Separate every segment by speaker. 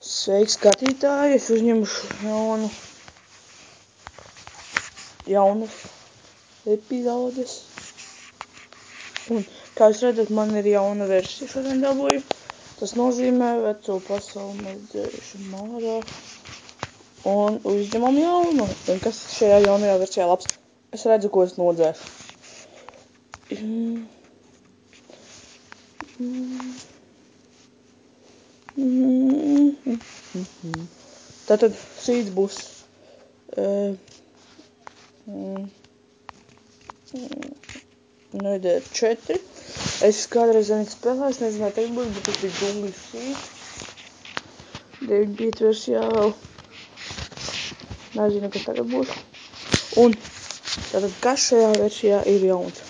Speaker 1: Sveiki, skatītāji! Es uzņemšu jaunas epizodes. Un, kā jūs redzat, man ir jauna versija šodien dabūju. Tas nozīmē, veco pasauli mēs dzēšam ārā. Un uzņemam jaunu. Un kas šajā jaunajā versijā labs? Es redzu, ko es nodzēšu. Tātad šīs būs nedēļa 4. Es kādreiz spēlēju, nezinu, vai tagad būs, bet tas bija džungļu šīs. 9 versijā vēl. Nezinu, kas tagad būs. Un tātad, kas šajā versijā ir jauns?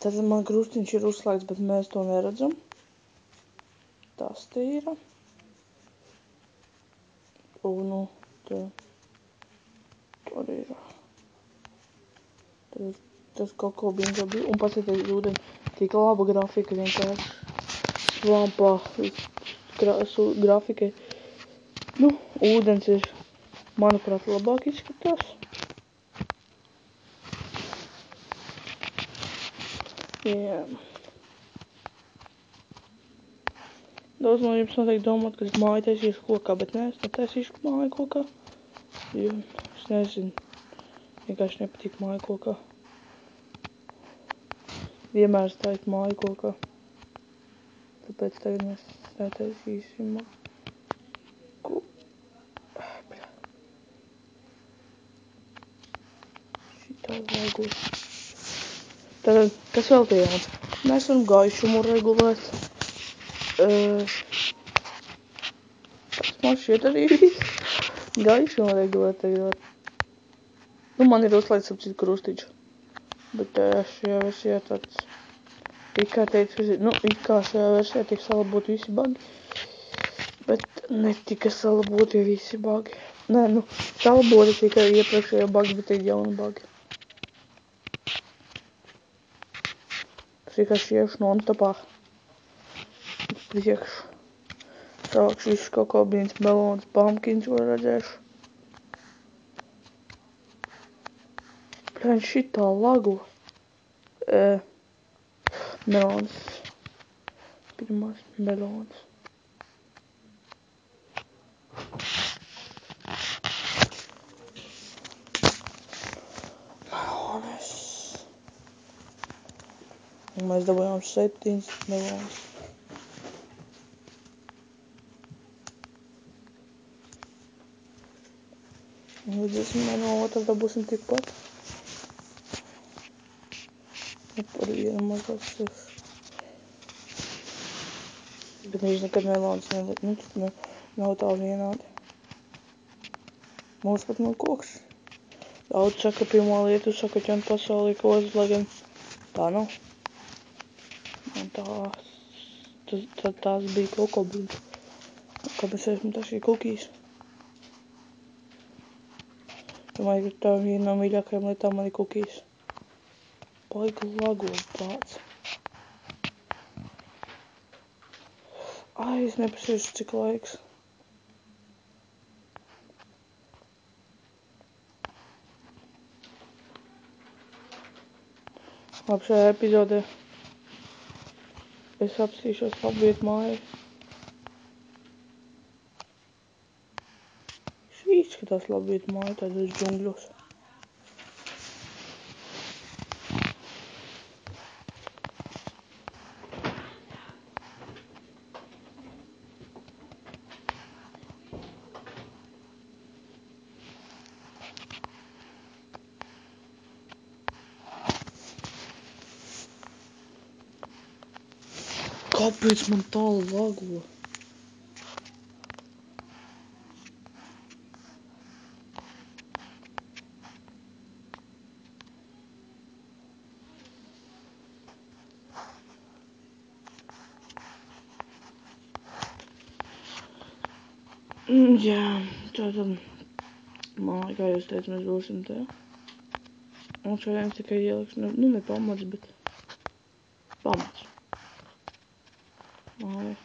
Speaker 1: Tātad man krustiņš ir uzslēgts, bet mēs to neredzam. Tas te ir. Un te tur ir. Tas kaut ko bija. Un paskatieties ūdeni. Tik laba grafika vienkārši. Lampā. Grafika. Nu, ūdens ir, manuprāt, labāk izskatās. Jā. Daudz no jums noteikti domāt, ka es māju taisīšu kokā, bet nē, es netaisīšu māju kokā. Jo, es nezinu. Vienkārši nepatīk māju kokā. Vienmēr stāju māju kokā. Tāpēc tagad mēs netaisīsim šitā vajagos. Tātad, kas vēl te jauns? Mēs varam gaišumu regulēt. Tas man šķiet arī viss. Gaišumu regulēt tagad. Nu, man ir uzslēgts apcīt krustiņš. Bet šajā versijā tāds... it kā šajā versijā tiek salabot visi bagi. Bet netika salaboti visi bagi. Nē, nu, salaboti tikai iepriekšējā bagi, bet ir jauni bagi. Es vienkārši iešu non-stopā uz priekšu. Sākšu visu kaut kā brīns melons, pumpkins, ko redzēšu. Bļaņ, šitā lago. Melons. Pirmās melons. Melones. Un mēs dabūjām 7 melons. Un redzēsim, vai no otras dabūsim tikpat. Par vienu mazāk sešu. Bet viņš nekad melons neliek. Nu, tad nav tā vienādi. Mums pat nav koks. Daudz saka, pirmo lietu saka, ķent pasaulī kozas, lai gan tā nav. Un tās bija kokoblīns. Kāpēc esmu tašīja kukīs? Domāju, ka tā viena no mīļākajām lietām man ir kukīs. Baigi lago pāds. Ai, es neprasīšu, cik laiks. Labi, šajā epizodē es apstīšos labu vietu māju. Šī izskatās labu vietu māju, tādos džungļos. Kāpēc man tā lago? Jā, tātad Man, kā jūs teicu, mēs būsim te. Un šodien tikai ieliks, nu ne pamats, bet pamats. Māja.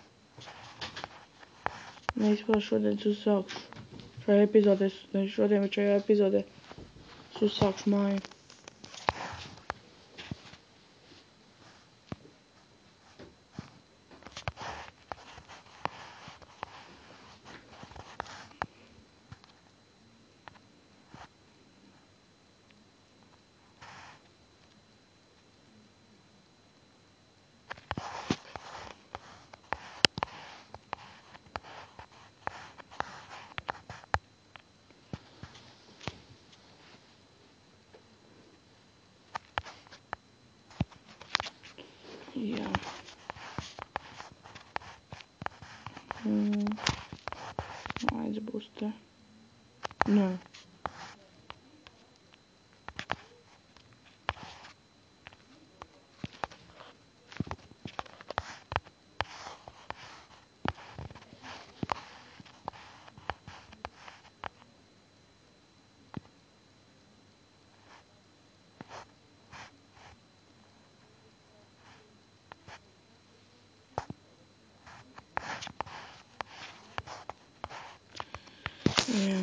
Speaker 1: Neizpār šodien es uzsākšu. Šajā epizodē, ne šodien, bet šajā epizodē es uzsākšu māju. Jā. Mājas būs te. Nē. Jā.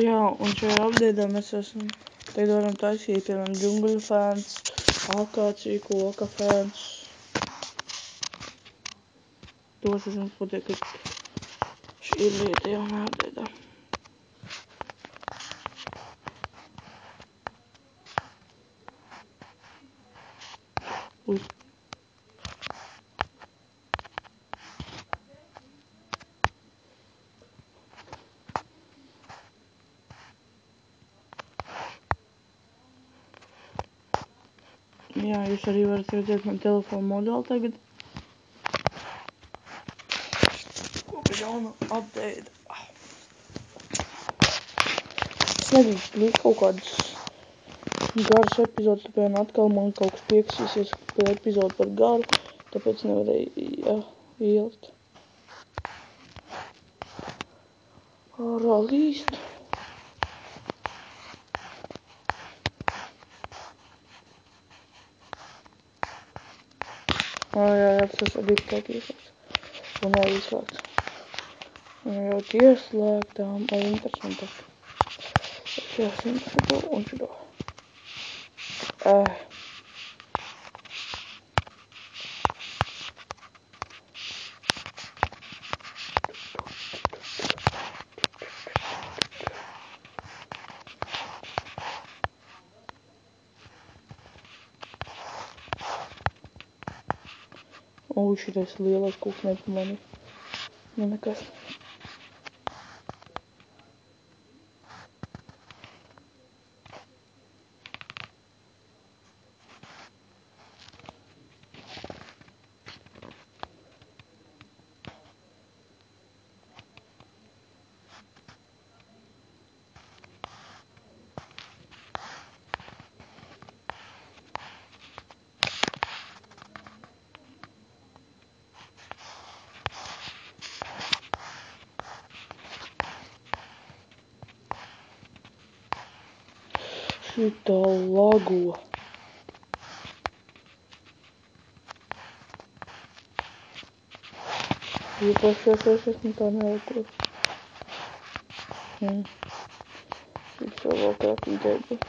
Speaker 1: Jā, un šajā update'ā mēs esam, tagad varam taisīt, piemēram, džungļu fēns, akāciju koka fēns. Tos es jums pateicu, ka šī ir lieta jaunā update'ā. Jā, jūs arī varat redzēt man telefonu modeli tagad. Kopš jauna update. Es negribu kļūt kaut kādas garas epizodes, tāpēc atkal man kaut kas pieksīsies par epizodu par garu, tāpēc nevarēju ielikt. Ārā līst. Jā, tas ir diktēt ieslēgts. Un vēl ieslēgts. Un jau ieslēgtām ar interesantāk. Jā, šito un šito. Šitais lielais kūks nepamanīja. Nu nekas. Šitā lago. Iepašos, esmu tā nelikos. Šitā vēl krākī gaidu.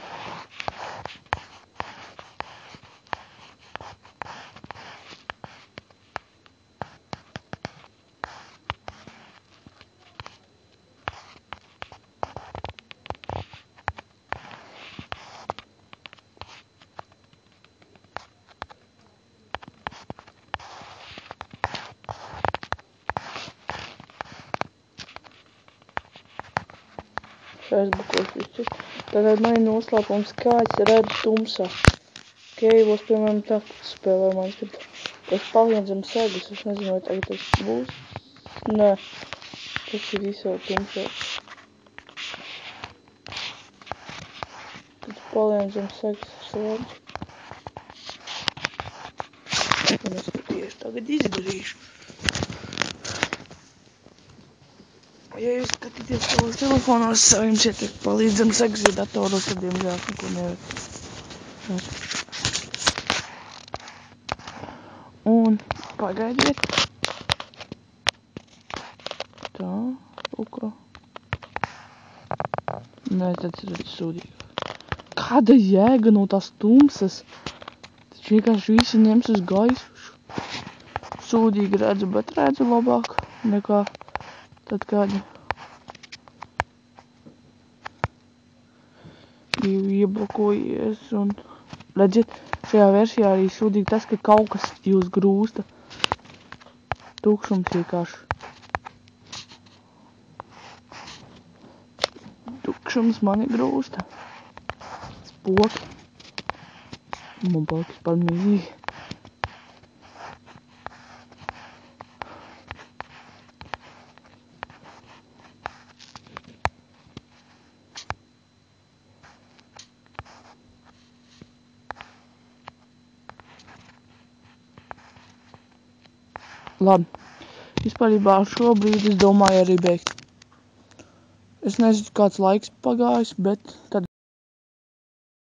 Speaker 1: Facebookos viss. Tātad man ir noslēpums, kā es redzu tumsā. Keivos, piemēram, tā spēlē man skrib. Es palienu zem segas, es nezinu, vai tagad tas būs. Nē. Tas ir visā tumšāks. Tad palēnžam sekas slēdz. Un es to tieši tagad izdarīšu. Ja jūs skatīties savos telefonos saviem šeit palīdzam sekas, ja datoros, tad diemžēl neko nevar. Un pagaidiet. Tā, lūko. Nē, tad ir sūdīgi. Kāda jēga no tās tumsas? Taču vienkārši visi ņems uz gaisu. Sūdīgi redzu, bet redzu labāk nekā tad kādi bija ieblokojies. Un redziet, šajā versijā arī sūdīgi tas, ka kaut kas jūs grūsta. Tukšums vienkārši. Tukšums mani grūsta. Spoki. Man paliks par mīzīgi. Labi. Vispārībā šobrīd es domāju arī beigt. Es nezinu, kāds laiks pagājis, bet tad